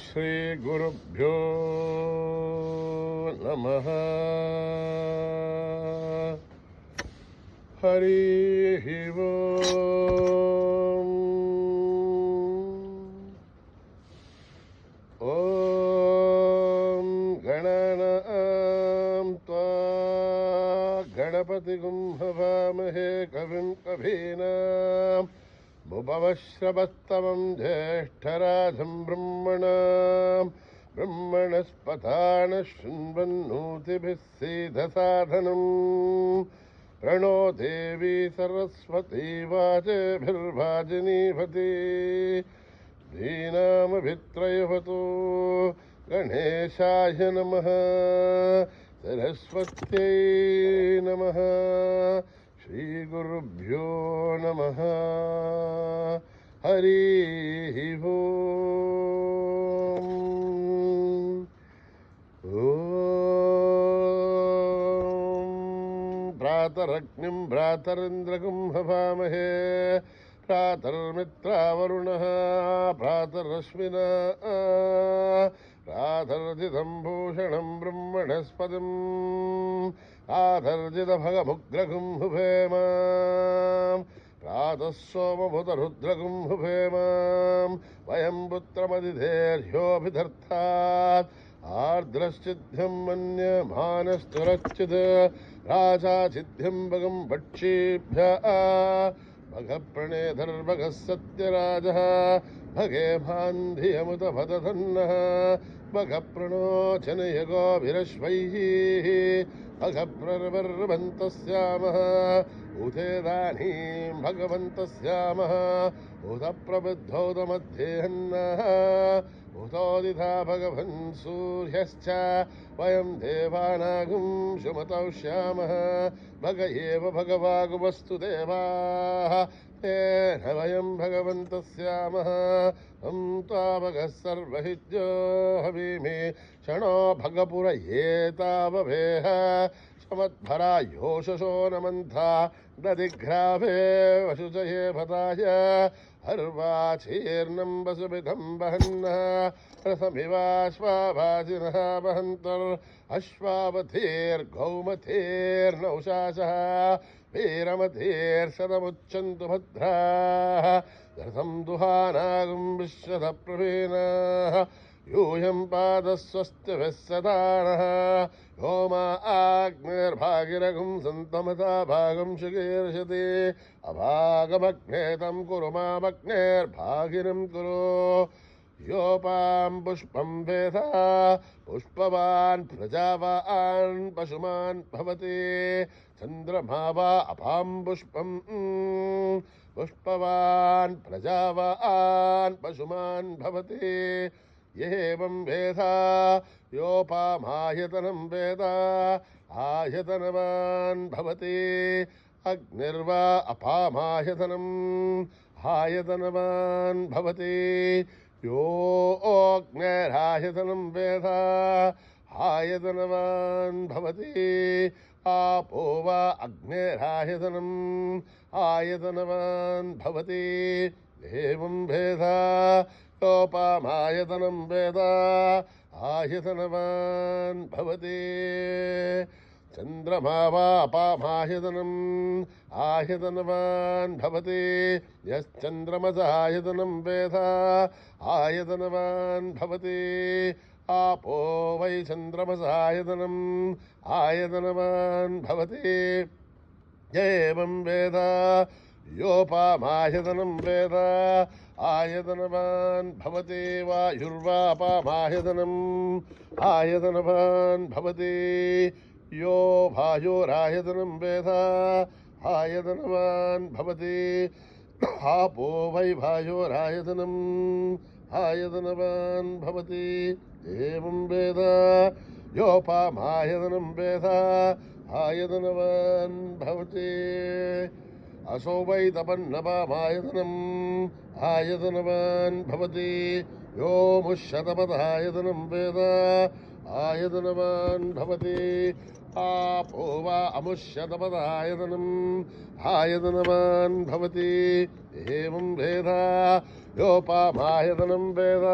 శ్రీ గురుభ్యో నమః. హరి ఓం. ఓం గణానాం త్వా గణపతిగుం హవామహే కవిం కవీనాం ఉపవశ్రవస్తమం జ్యేష్ఠరాజం బ్రహ్మణస్పతాన శృण्वन्नोतिभिः सीदसाधनं प्रणो देवी सरस्वती वाजेभिर्वाजिनीवती धीनामभित्रयवतु गणेशाय नमः सरस्वत्यै नमः श्रीगुरुभ्यो नमः हरि ओम. भ्रातरग्निं भ्रातरिन्द्रगुं हवामहे भ्रातर्मित्रावरुणः भ्रातरश्विना राधर्जितं भूषणं ब्रह्मणस्पतिम् आधर्जितभगमुग्रगुं हुभेम प्रातः सोमभूतरुद्रगुं हुभेम वयं पुत्रमदिधेर्योऽभिधर्तात् आर्द्रश्चिद्ध्यं मन्यमानस्तुरच्युत राजाचिद्ध्यं भगं भक्षीभ्यः भगप्रणेधर्भगः सत्यराजः भगे भान्धियमुतभदधन्नः भगप्रणो जनयगोभिरश्वैः भगप्रवर्वन्तस्यामः उथेदानीं भगवन्तस्यामः उतप्रबुद्धौतमध्येहन्नः उतोदिता भगवन् सूर्यश्च वयं देवानागुं सुमतौष्यामः भग एव भगवागुवस्तु देवाः तेन वयं भगवन्तस्यामः तं त्वावगः सर्वहिज्यो हवीमि क्षणो भगपुर एताववेह समद्भरा योषसो नमन्था दधिघ्रावे वशुचये भताय हर्वाचीर्णं वसुभिधं वहन्नः रसमिवाश्वाभाजिनः वहन्तर्अश्वावधीर्गौमथीर्नौशासः वीरमथीर्शतमुच्चन्तु भद्राः रथं दुहानागुं विश्वधप्रवीणाः यूयं पादस्वस्तिभिः सदानः योमा आग्नेर्भागिरगुं सन्तमता भागं शुकीर्षति अभागमग्ने तं कुरु मामग्नेर्भागिनं कुरु योपां पुष्पं वेधा पुष्पवान् प्रजावान् पशुमान् भवति चन्द्रमा वा अपां पुष्पं पुष्पवान् प्रजावान् पशुमान् भवति एवं वेदा योपामायतनं वेदा आयतनवान् भवति अग्निर्वा अपामायतनम् आयतनवान् भवति यो अग्निरायतनं वेदा आयतनवान् भवति आपो वा अग्निरायतनम् आयतनवान् भवति एवं वेदा योपामायतनं वेदा आयतनवान् भवति चन्द्रमा वा अपामायतनम् आयतनवान् भवति यश्चन्द्रमसायतनं वेदा आयतनवान् भवति आपो वै चन्द्रमसायतनम् आयतनवान् भवति एवं वेदा योपामायतनं वेदा आयतनवान् भवति वायुर्वापामायतनम् आयतनवान् भवति यो भायोरायतनं वेदा आयतनवान् भवति आपो वै भायोरायतनम् आयतनवान् भवति एवं वेदा योपामायतनं वेदा आयतनवान् भवति असो वै तपन्नपामायतनम् आयतनवान् भवति यो मुष्यतपदायतनं वेद आयतनवान् भवति आपो वा अमुष्यतपदायतनम् आयतनवान् भवति एवं वेद योपामायतनं वेद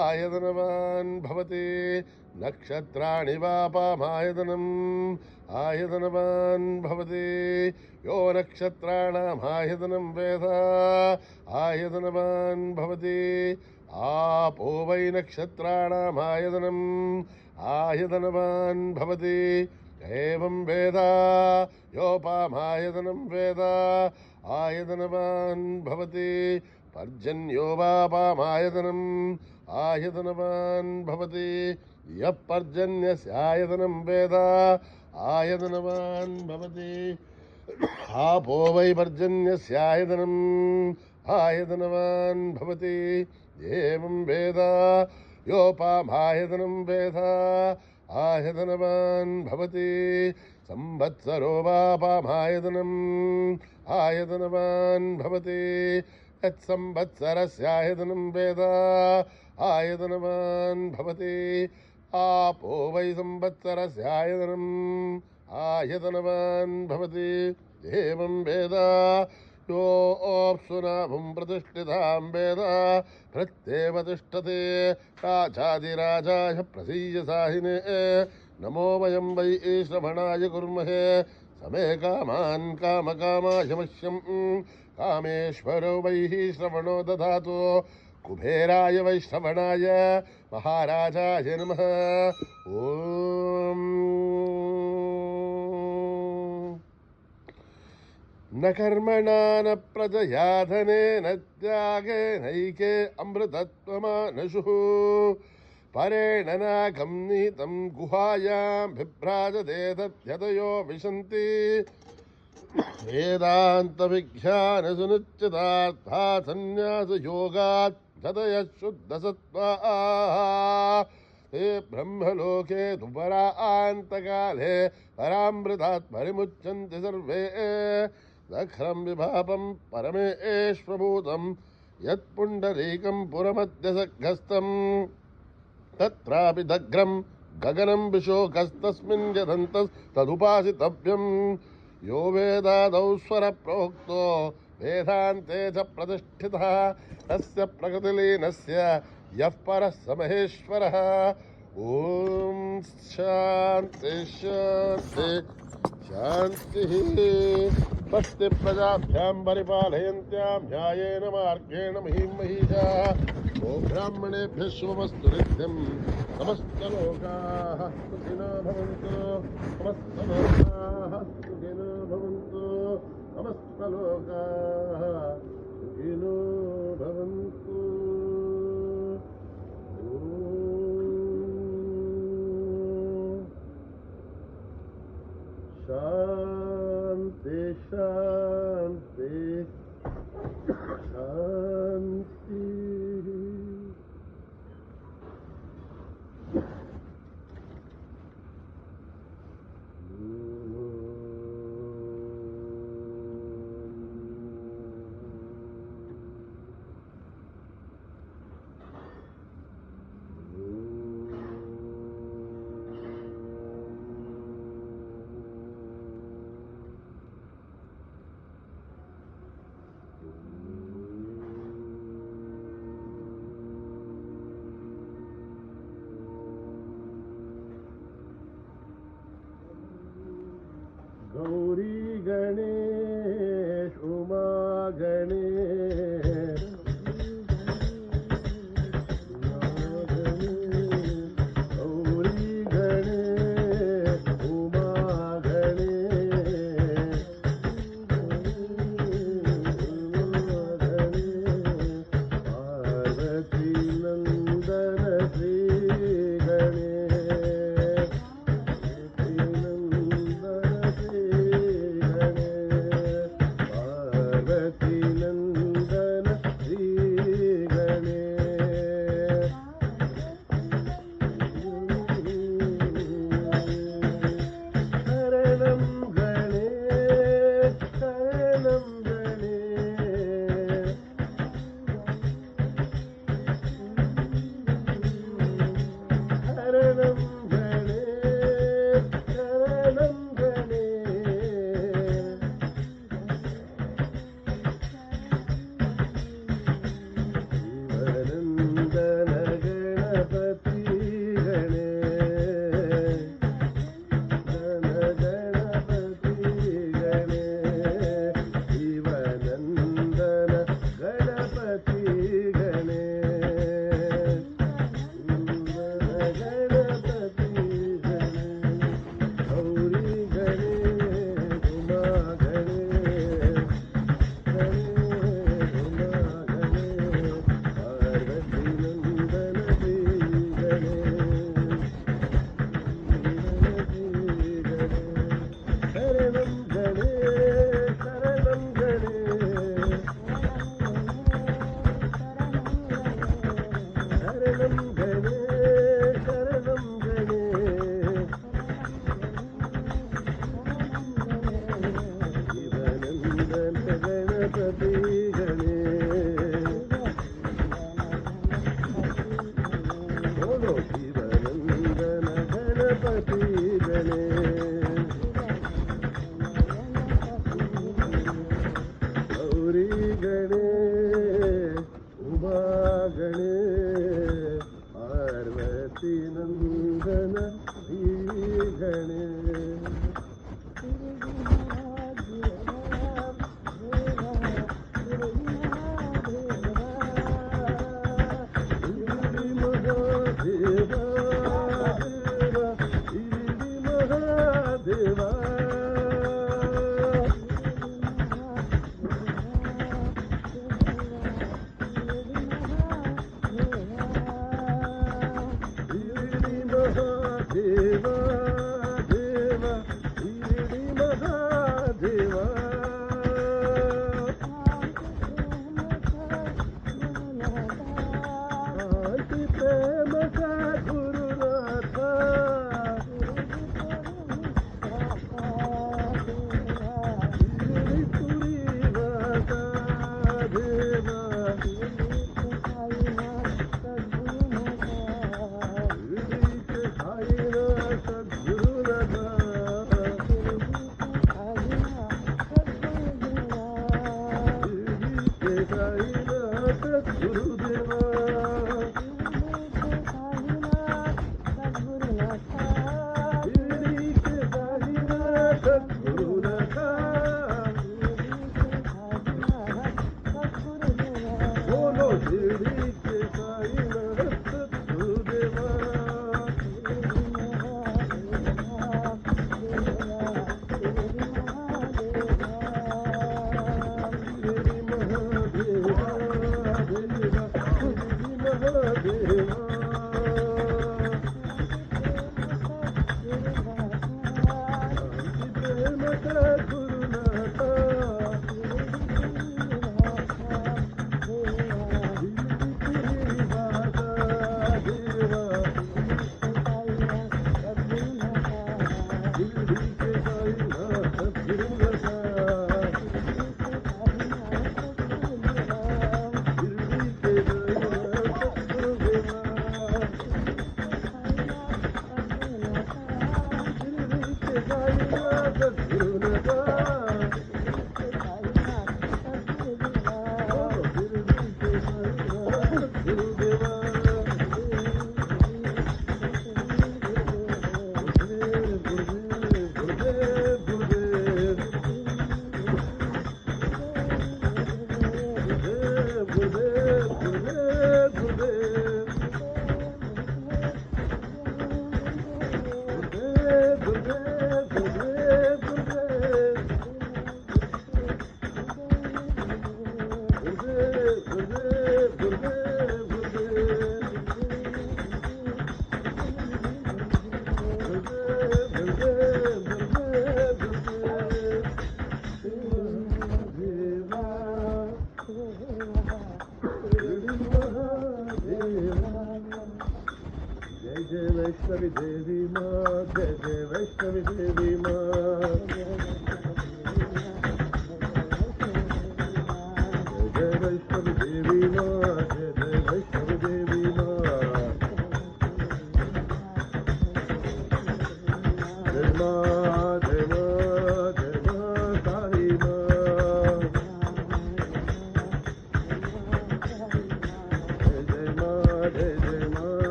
आयतनवान् भवति नक्षत्राणि वापामायतनम् आयतनवान् भवति यो नक्षत्राणामायतनं वेद आयतनवान् भवति आपो वै नक्षत्राणामायतनम् आयतनवान् भवति एवं वेद योपामायतनं वेद आयतनवान् भवति पर्जन्यो वापामायतनम् आयतनवान् भवति यः पर्जन्यस्यायतनं वेद आयतनवान् भवति आपो वै पर्जन्यस्यायतनम् आयतनवान् भवति एवं वेद योपामायतनं वेद आयतनवान् भवति संवत्सरो वापामायतनम् आयतनवान् भवति यत्संवत्सरस्यायतनं वेद आयतनवान् भवति आपो वै संवत्सरस्यायतनम् आयतनवान् भवति एवं वेद यो अप्सुनाभुं प्रतिष्ठितां वेद प्रत्येव तिष्ठते राजाधिराजाय प्रसीयसाहिने नमो वयं वै श्रवणाय कुर्महे समे कामान् कामकामाय मह्यं कामेश्वरो वै श्रवणो दधातु कुबेराय वै श्रवणाय महाराजाय नमः ॐ न कर्मणा न प्रजया धनेन त्यागेनैके अमृतत्वमानशुः परेण नाकं नीतं गुहायां बिभ्राजते तद्यतयो विशन्ति वेदान्तविज्ञानसुनिश्चितार्था सन्न्यासयोगात् ततयः शुद्धसत्त्वाः ते ब्रह्मलोके दुपरान्तकाले परामृतात् परिमुच्यन्ति सर्वे दख्रं विभापं परमेश्वभूतं यत्पुण्डरीकं पुरमध्यसग्रस्तम् तत्रापि दग्रं गगनं विशोकस्तस्मिन् यदन्तस्तदुपासितव्यं यो वेदादौ स्वरप्रोक्तो वेदान्ते च प्रतिष्ठितः तस्य प्रकृतिलीनस्य यः परः स महेश्वरः ॐ शान्ति शान्ति शान्तिः स्वस्ति प्रजाभ्यां परिपालयन्त्यां न्यायेन मार्गेण महीं महीषाः ओ ब्राह्मणेभ्यः शुभमस्तु नित्यं समस्तलोकाः सुखिनो भवन्तु समस्तलोकाः सुखिनो भवन्तु समस्तलोकाः सुखिनो भवन्तु शान्ति शान्ति शान्ति गौरी गणेश उमा गणेश गौरी गणेश उमा गणेश पार्वती नंदन श्री गणेश पार्वती नंदन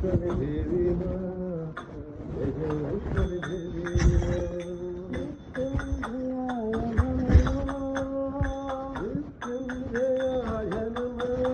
जगेश्वरी देवी माँ जगेश्वरी देवी मृत्युंजयाय नमः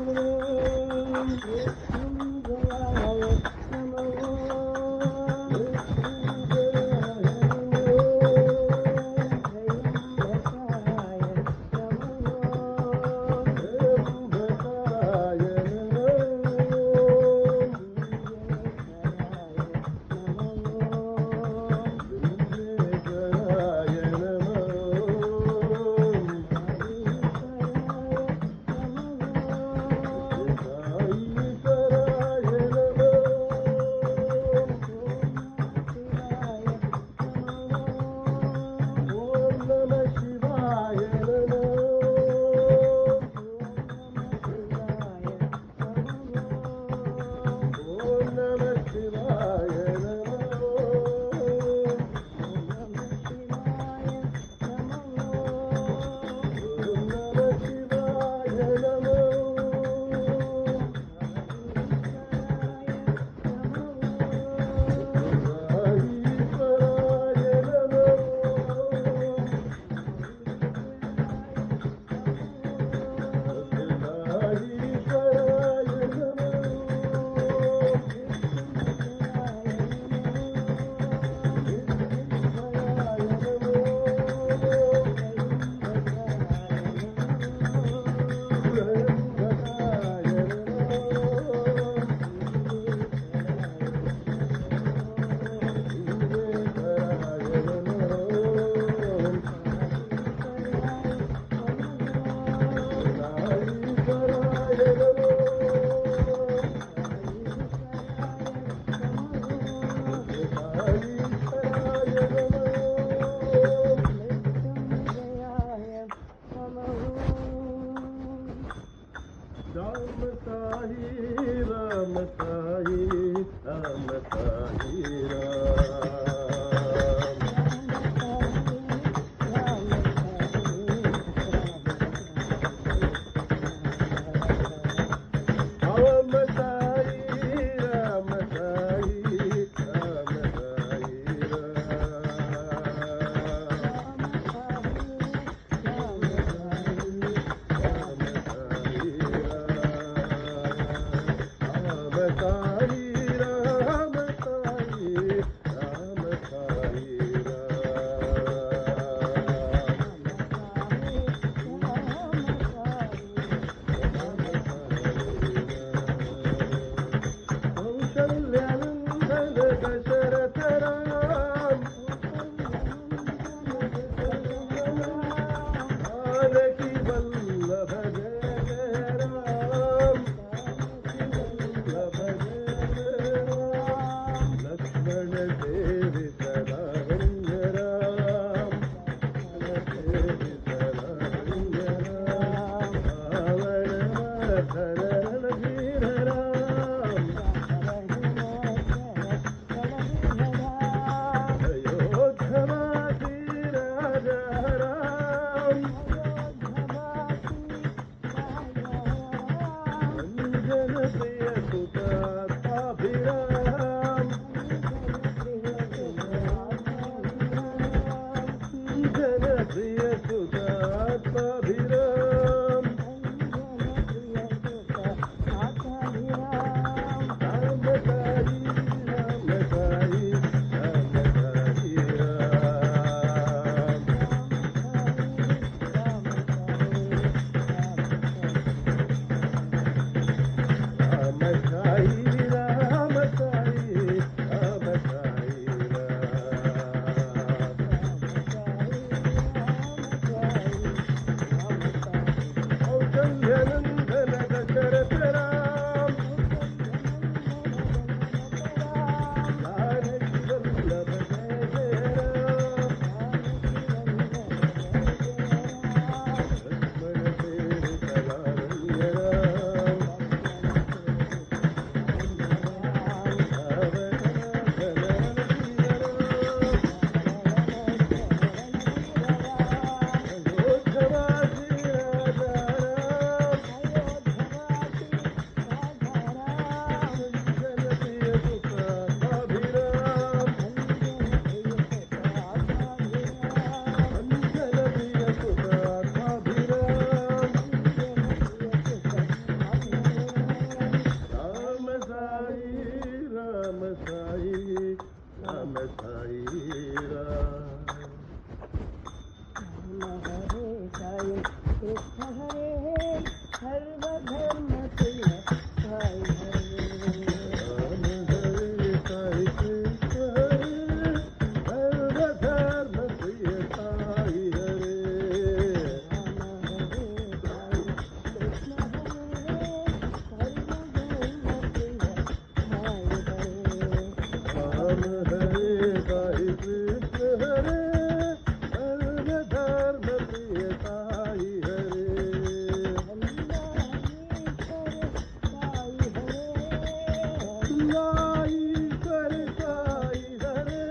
Ram Sai Vallabha Jai Jai Ram, Vallabha Jai Sai Ram. हरे साई कृष्ण हरे सर्वधर्म प्रिय साई हरे। राम हरे साई कृष्ण हरे सर्वधर्म प्रिय साई हरे। राम हरे साई कृष्ण हरे सर्वधर्म प्रिय साई हरे। राम हरे साई कृष्ण हरे सर्वधर्म प्रिय साई हरे। ईश्वर साई हरे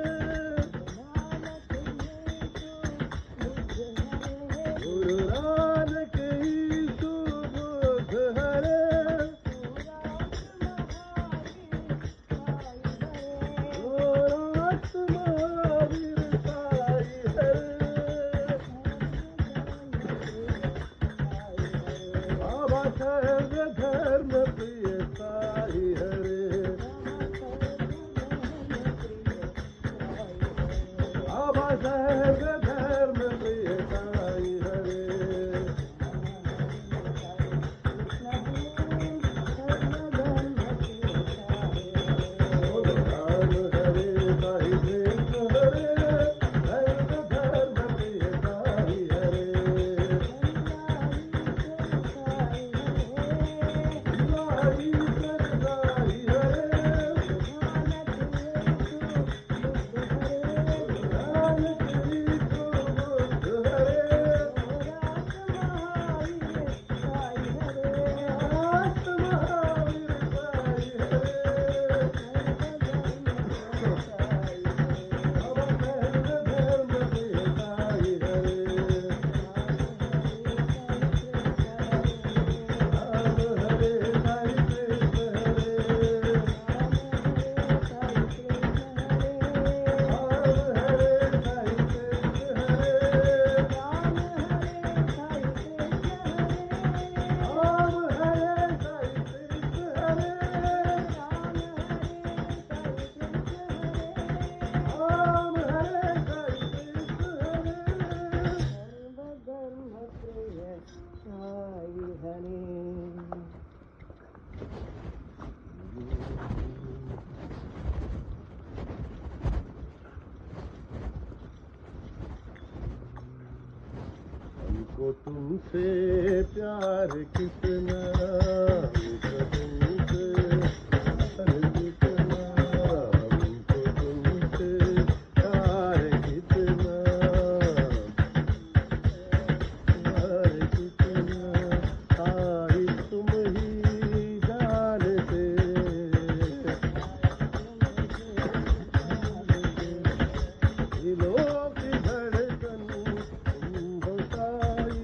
गुरु नानक ईशु बुद्ध हरे। गोरख महावीर साई हरे। बाबा सर्वधर्म प्रिय साई हरे। बाबा सर्वधर्म प्रिय साई हरे। राम हरे साई कृष्ण हरे सर्वधर्म प्रिय साई हरे। ईश्वर साई हरे नानक ईशु बुद्ध हरे। गोरख महावीर साई हरे। बाबा सर्वधर्म प्रिय साई हरे। राम हरे साई कृष्ण हरे राम हरे साई कृष्ण हरे। राम हरे साई कृष्ण हरे। राम हरे साई कृष्ण हरे। सर्वधर्म प्रिय साई हरे। हमको तुमसे प्यार कितना, हमको तुमसे प्यार कितना, हमको तुमसे प्यार कितना, प्यार कितना, साई तुम ही जानते। दिलों की धड़कन तुम हो साई,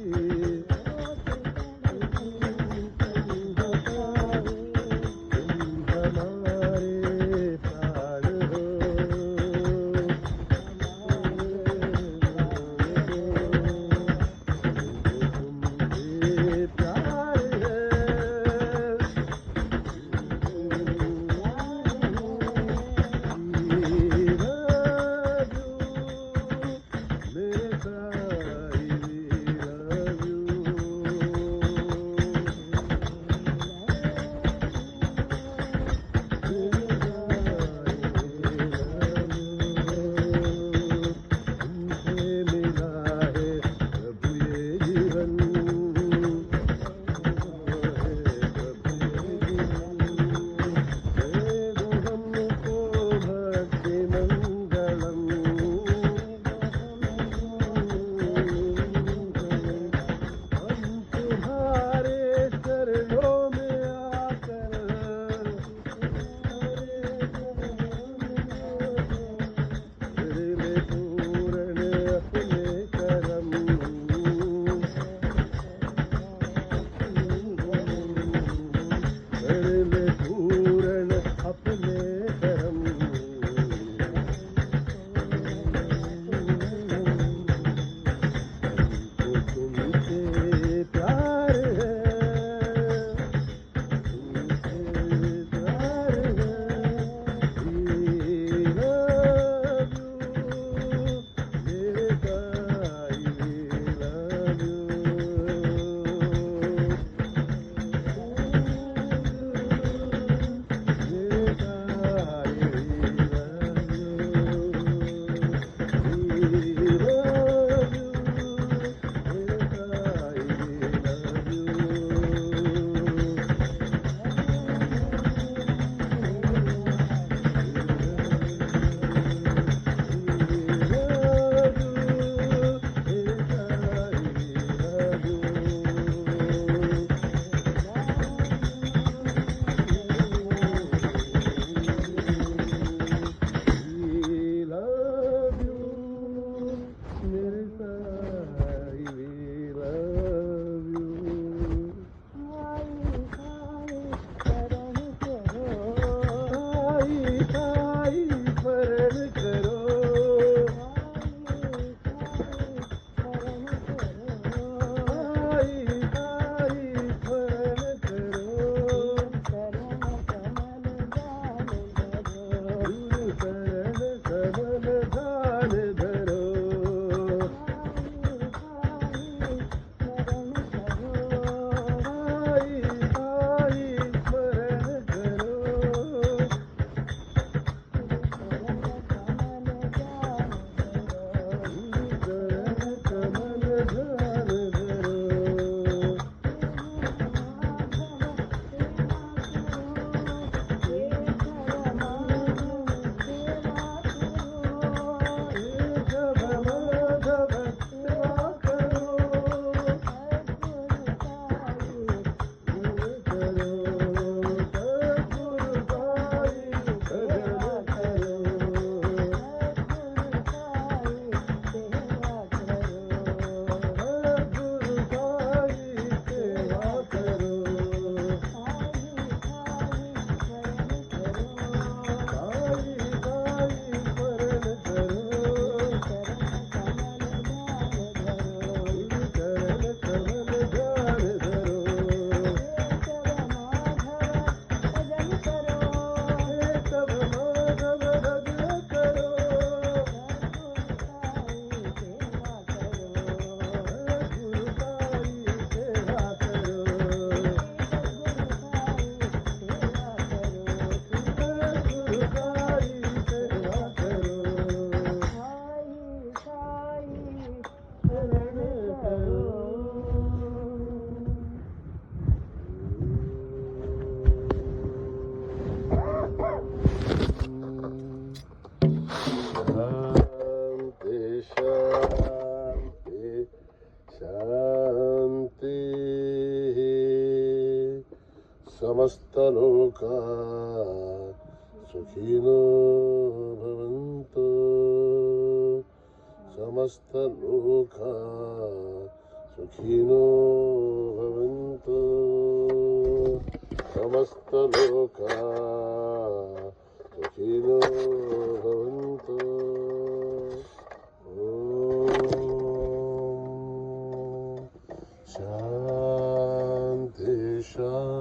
समस्तलोका सुखिनो भवन्तु समस्तलोका सुखिनो भवन्तु समस्तलोका सुखिनो भवन्तु ॐ शान्ति शान्ति